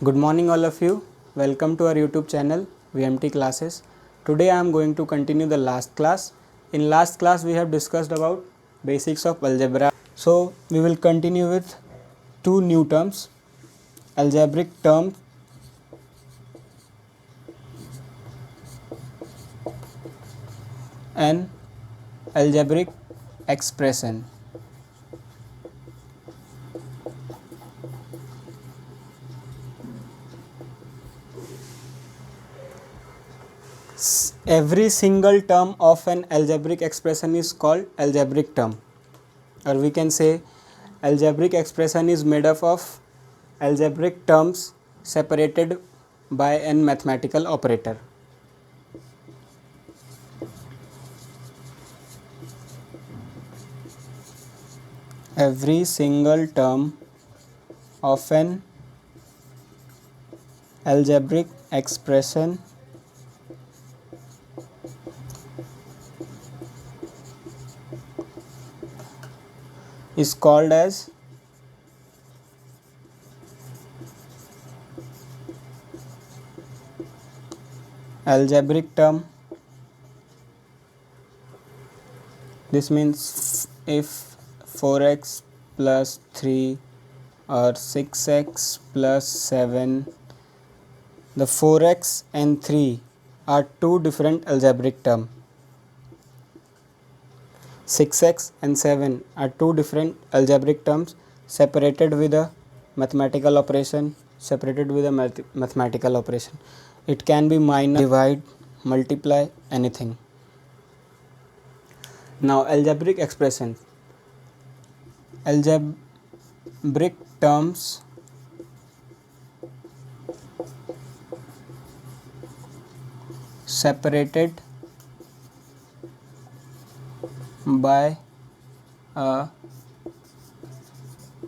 Good morning all of you. Welcome to our YouTube channel VMT classes. Today I am going to continue the last class. In last class we have discussed about basics of algebra. So we will continue with two new terms, algebraic term and algebraic expression. Every single term of an algebraic expression is called algebraic term, or we can say algebraic expression is made up of algebraic terms separated by an mathematical operator. Every single term of an algebraic expression is called as algebraic term. This means if 4x plus 3 or 6x plus 7, the 4x and 3 are two different algebraic terms. 6x and 7 are two different algebraic terms separated with a mathematical operation. It can be minus, divide, multiply, anything. Now algebraic expression. Algebraic terms separated by a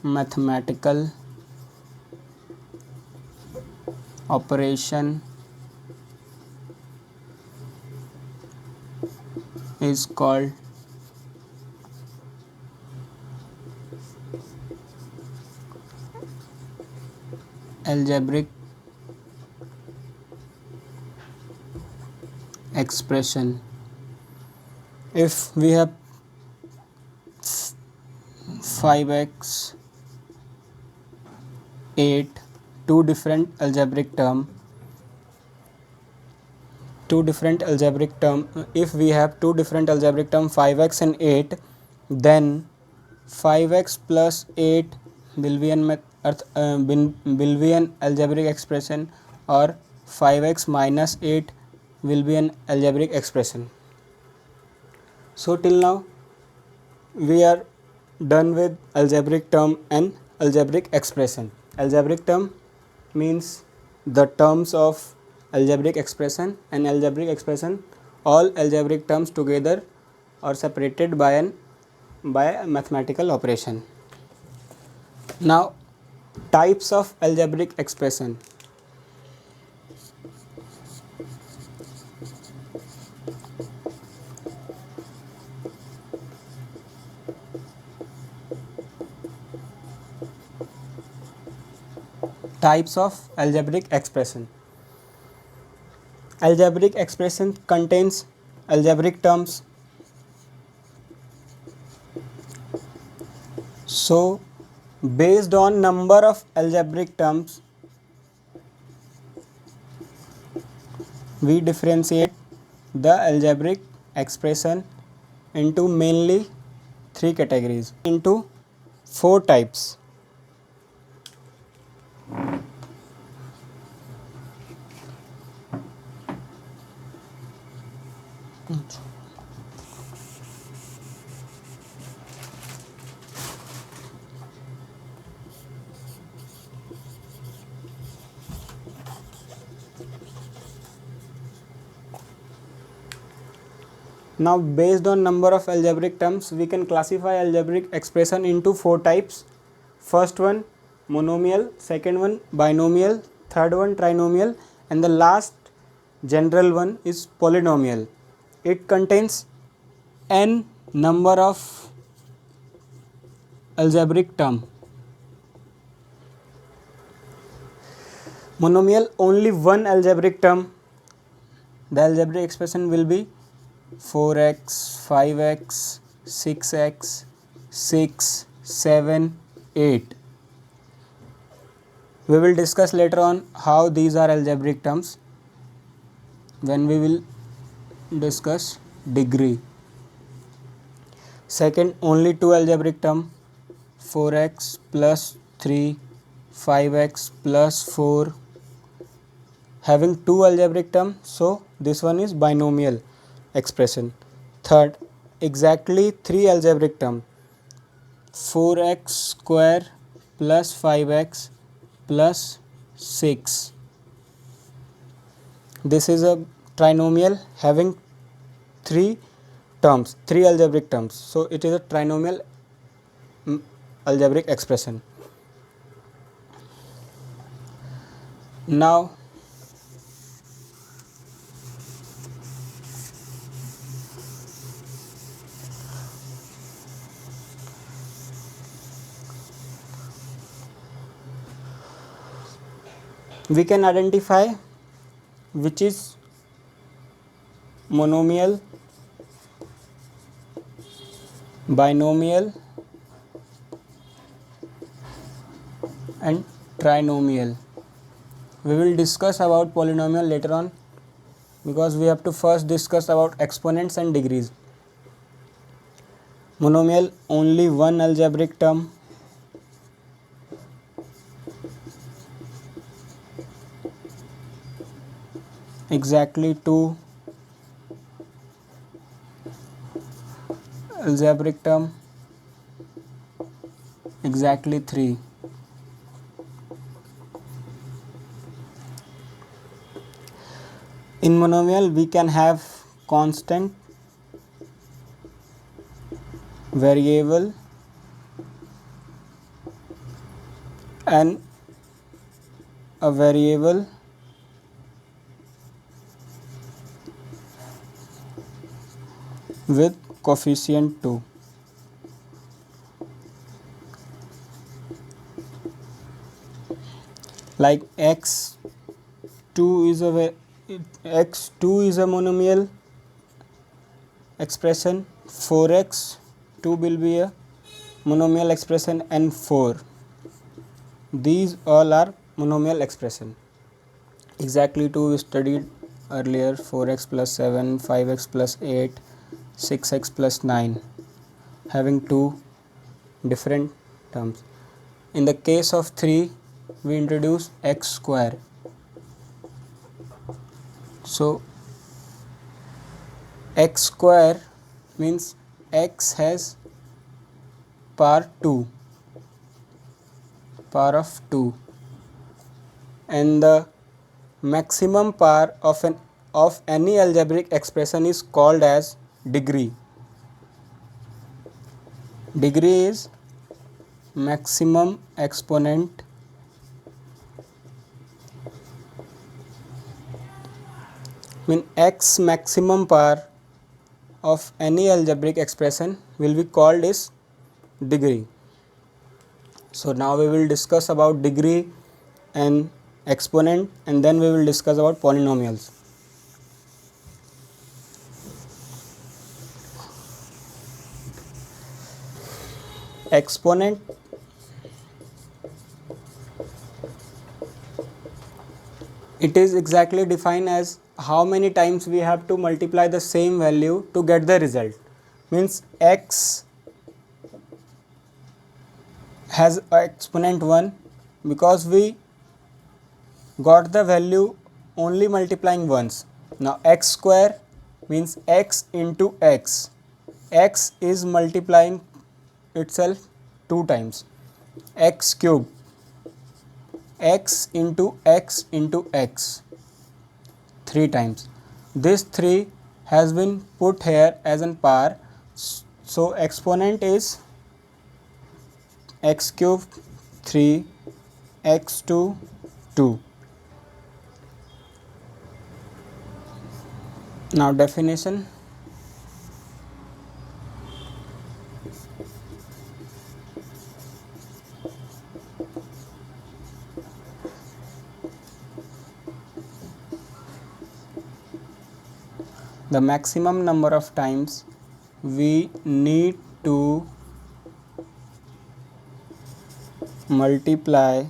mathematical operation is called algebraic expression. If we have 5x, 8, two different algebraic term, if we have two different algebraic term 5x and 8, then 5x plus 8 will be an algebraic expression, or 5x minus 8 will be an algebraic expression. So till now we are done with algebraic term and algebraic expression. Algebraic term means the terms of algebraic expression, and algebraic expression all algebraic terms together or separated by a mathematical operation. Now types of algebraic expression. Types of algebraic expression. Algebraic expression contains algebraic terms. So based on number of algebraic terms, we differentiate the algebraic expression into mainly three categories, into four types. Now based on number of algebraic terms, we can classify algebraic expression into four types. First one monomial, second one binomial, third one trinomial, and the last general one is polynomial. It contains n number of algebraic term. monomial only one algebraic term, the algebraic expression will be 4x, 5x, 6x, 6, 7, 8. We will discuss later on how these are algebraic terms when we will discuss degree. Second, only two algebraic term, 4x plus 3, 5x plus 4, having two algebraic term, so this one is binomial expression. Third, exactly three algebraic term, 4x square plus 5x plus 6. This is a trinomial having three terms, three algebraic terms, so it is a trinomial algebraic expression. Now we can identify which is monomial, binomial and trinomial. We will discuss about polynomial later on because we have to first discuss about exponents and degrees. Monomial only one algebraic term, exactly two algebraic term, exactly three. In monomial we can have constant, variable and a variable with coefficient 2. Like x2 is a monomial expression, 4x 2 will be a monomial expression and 4. These all are monomial expression. Exactly 2 we studied earlier, 4x plus 7, 5x plus 8, 6x plus 9, having two different terms. In the case of 3 we introduce x square. So x square means x has power of 2, and the maximum power of any algebraic expression is called as degree. Degree is maximum exponent mean x maximum power of any algebraic expression will be called as degree. So now we will discuss about degree and exponent, and then we will discuss about polynomials. Exponent it is exactly defined as how many times we have to multiply the same value to get the result. Means x has exponent 1 because we got the value only multiplying once. Now x square means x into x. X is multiplying itself 2 times. X cube, x into x into x 3 times. This 3 has been put here as an power. So exponent is x cube 3, x2 2. Now definition. the maximum number of times we need to multiply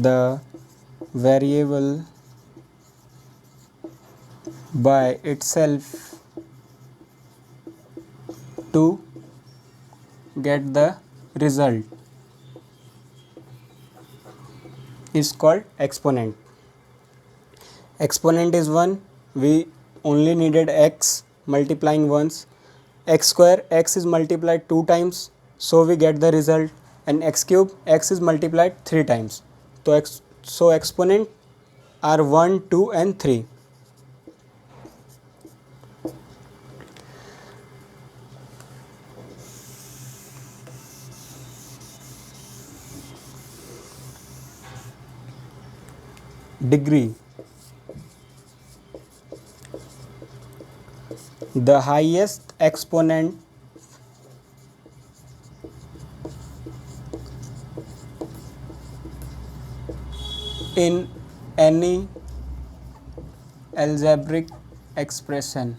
the variable by itself to get the result is called exponent. Exponent is 1. We only needed x multiplying once. X square, x is multiplied 2 times, so we get the result. And x cube, x is multiplied 3 times. So exponent are 1, 2 and 3. Degree. The highest exponent in any algebraic expression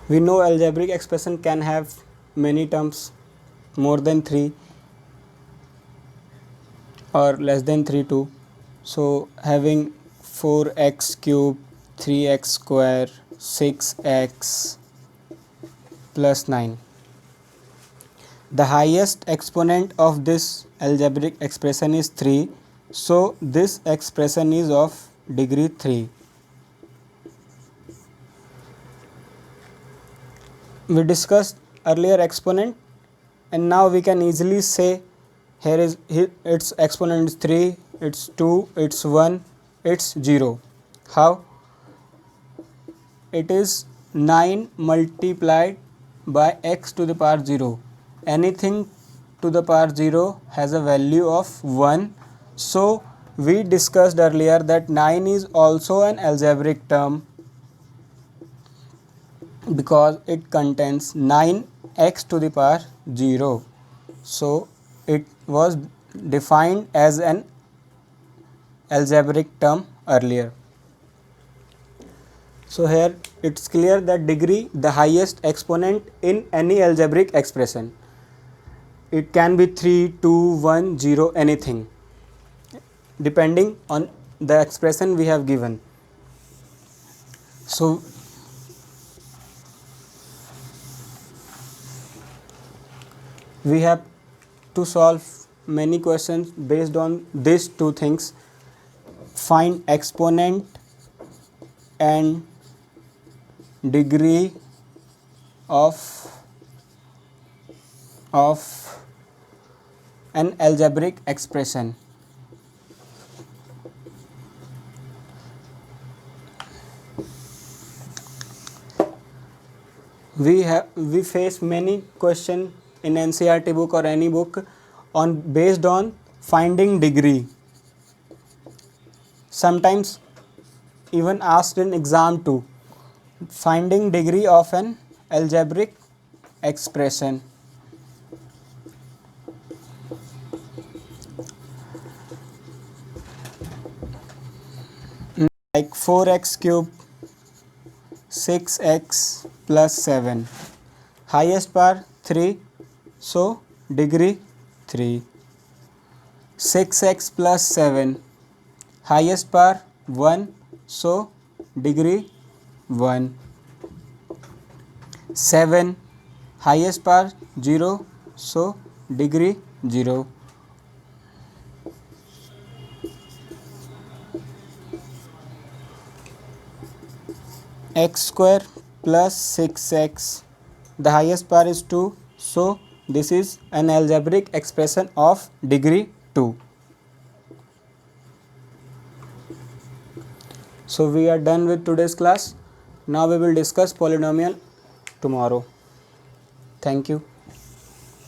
we know algebraic expression can have many terms, more than 3 or less than 3 too. So having 4x cube, 3x square, 6x plus 9. The highest exponent of this algebraic expression is 3, so this expression is of degree 3. We discussed earlier exponent, and now we can easily say its exponent is 3, it's 2, it's 1, it's 0. How? It is 9 multiplied by x to the power 0. Anything to the power 0 has a value of 1. So we discussed earlier that 9 is also an algebraic term because it contains 9x to the power 0. So it was defined as an algebraic term earlier. So here it's clear that degree, the highest exponent in any algebraic expression. It can be 3, 2, 1, 0, anything, depending on the expression we have given. So we have to solve many questions based on these two things: find exponent and degree of an algebraic expression. We face many questions in NCERT book or any book based on finding degree. Sometimes even asked in exam too. Finding degree of an algebraic expression. Like 4x cube, 6x plus 7. Highest power 3, so degree 3. 6x plus 7. Highest power 1, so degree 1. 7. Highest power 0, so degree 0. X square plus 6x, the highest power is 2, so this is an algebraic expression of degree 2. So we are done with today's class. Now we will discuss polynomial tomorrow. Thank you.